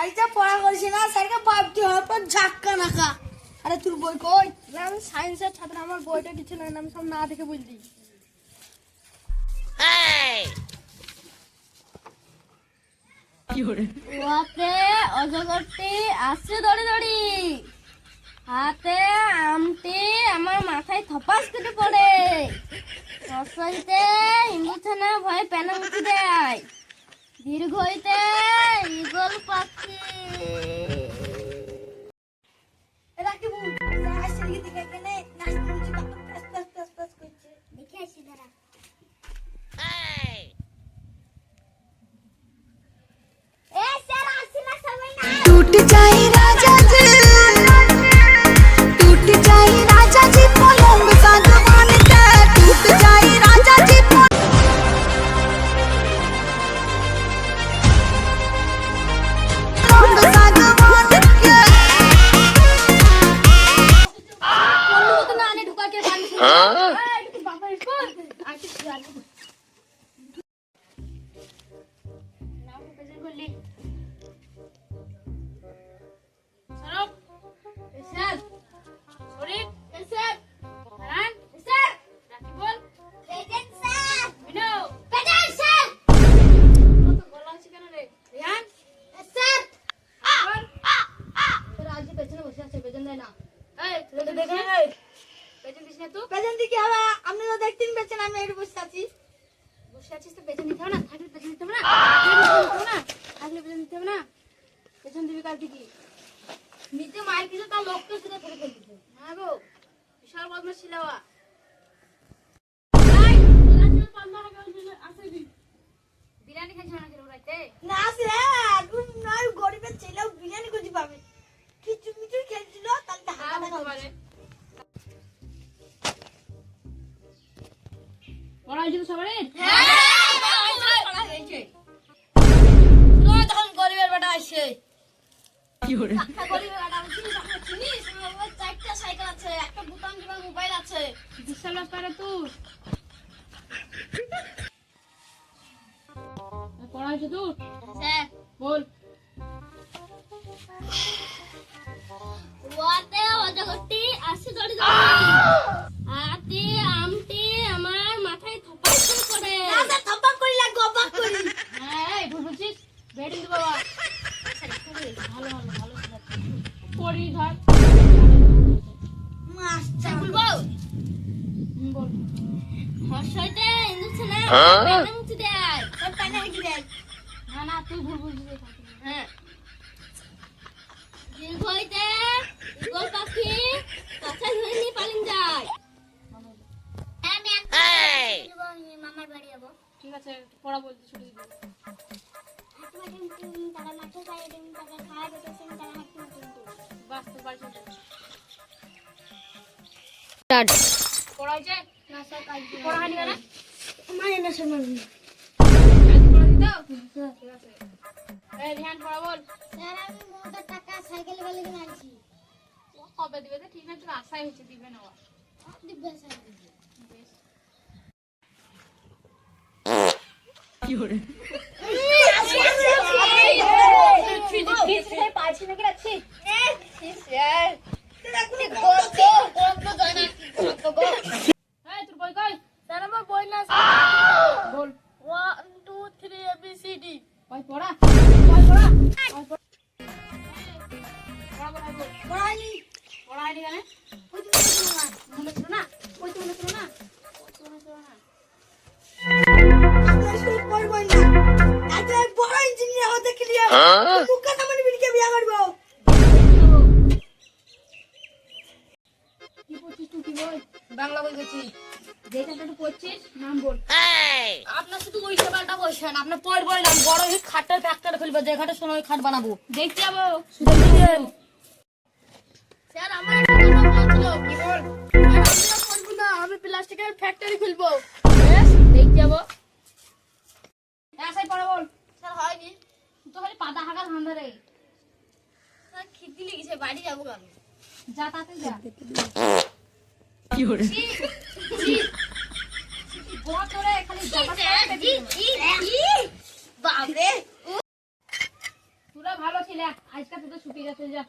আইটা পড়া করিস না স্যারকে পাবটি হওয়ার পর ঝাক্কা নাকা। আরে তোর বই কই? আমি সায়েন্সের ছাত্র, আমার বইটা কিছু না, আমি সব না দেখে বলছি। ওয়াতে অজগরটি আসছে দড়ি দড়ি, হাতে আমটি আমার মাথায় থপাস কেটে পড়ে, রসাইতে হিন্দু থানা ভয়ে পেনামুচি দেয়, দীর্ঘ হইতে ঈগল পাখি। এরা কি বল? আসছে কি দিকে কেনে নাচতে মুচি কত প্লাস প্লাস প্লাস প্লাস করছে। দেখে আসি দাঁড়া। टूट जाए राजा जी, टूट जाए राजा जी पलंग सागवान का, टूट जाए राजा जी पलंग सागवान का। বন্ধু তো না আনে ঢুকাকে গান শুনে। এই তুই বাবা স্কুল আইতে গান। নাও প্রেজেন্ট করলি। সরব এসেল শরীফ এসেল হারান এসেল রাকিবুল প্রেজেন্ট স্যার বিনো প্রেজেন্ট স্যার। তো গলা আছে কেন রে রিয়ান স্যার। আর তোরা আজ পেছনে বসে আছে, প্রেজেন্ট দেয় না। এই তুই তো দেখে নে প্রেজেন্ট দিস না। তুই পেছন দিকে হবে, আপনি তো দেখতেন পেছন, আমি একটু বসে আছি। বসে আছিস তো প্রেজেন্ট দিতে হবে না? থাকলে প্রেজেন্ট দিতে হবে না? থাকলে প্রেজেন্ট দিতে হবে না? পেছন দিবি কাল থেকে। নিজে মায়ের কিছু তার লোককে শুধু ফেলে ফেলতেছে। হ্যাঁ গো, বিশাল বদমাশ ছিল ও। বিরিয়ানি খাইছ না কেন রাইতে? না স্যার, এখন নয় গরিবের ছেলেও বিরিয়ানি খুঁজে পাবে। কিছু মিঠু খেলছিল তাহলে হাঁটা খাবে। পড়া হয়েছে তো সবারই? তখন গরিবের বেটা আসছে। গরিবের বেটা আমি চিনি, তাকে চিনিস? আমার বাবার 4টা সাইকেল আছে, একটা বুতাম টিপা মোবাইল আছে। বিশাল ব্যাপারে তুই। পড়া হয়েছে তোর? স্যার বল। ওয়াতে অজগরটি আসছে দড়ি দড়ি, হাতে আমটি আমার মাথায় থপাস করে পড়ে। না স্যার, থপাক করি লাগবে, অবাক করি। হ্যাঁ এই ভুল বলছিস, বেডিং দি বাবা। ভালো ভালো ভালো পড়ি ধর। মাস্টার বলবো বল। হর্ষইতে ইন্দুছে না পেনামুচি দেয়। তোর পানি কি দেয়? না না তুই ভুল বলছিস। হ্যাঁ দীর্ঘ হইতে ঈগল পাখি কাছে ধরে পালিং যায়। মামার বাড়ি যাবো। ঠিক আছে পড়া বলতে ছুটি দিবি। বাস তো বাড়ি চলে যাবে। পড়া হয়েছে? না স্যার কাজ পড়া হয়নি কেন? মানে না শোনো। আজ পড়া দিত? ঠিক আছে। এই রিহান পড়া বল। স্যার আমি 90 টাকা সাইকেল বালি কিনে আনছি। ও কবে দিবে তো ঠিক না, তোর আশাই হচ্ছে দিবে না। দিব্যা স্যার বেশ পারছি নাকি রাখছি। তোর বই কই? স্যার আমার বই না। বল 1 2 3 ABCD। বই পড়া বই পড়া পড়া পড়া বল। পড়াইনি। পড়া হয়নি কেন? ওই তো শোনো না। মনে ছিল না? ওই তো মনে ছিল না? ওই তো মনে ছিল না? আপনার স্কুল পড়বই না। এত বড় ইঞ্জিনিয়ার হতে ক্লিয়ার। মুখা সামনে বিলকে বিয়া করব। কি পড়ছিস তুই? কি বই? বাংলা বই পড়ছি। যেটা তুই পড়ছিস নাম বল। আপনার শুধু ওই সেবাটা বসেন, আপনার পড়বই না। বড় হয়ে খাটের ফ্যাক্টরি খুলবো, যে খাটে সোনা ওই খাট বানাবো। দেখতে যাবো। স্যার আমার একটা কথা বলছিল। কি বল? আর আমিও পড়বো না, আমি প্লাস্টিকের ফ্যাক্টরি খুলবো। বেশ দেখতে যাবো। আশাই পড়া বল। স্যার হয়নি। তুই তো খালি পাতা হাঁকা ধান্দা রে। স্যার খিদে লেগেছে, বাড়ি যাবো আমি। যা তাতে যা। গোয়া করে খালি জামা বাপরে তোরা তোরা ভালো ছিলে, আজকে তো ছুটি গেছে যা।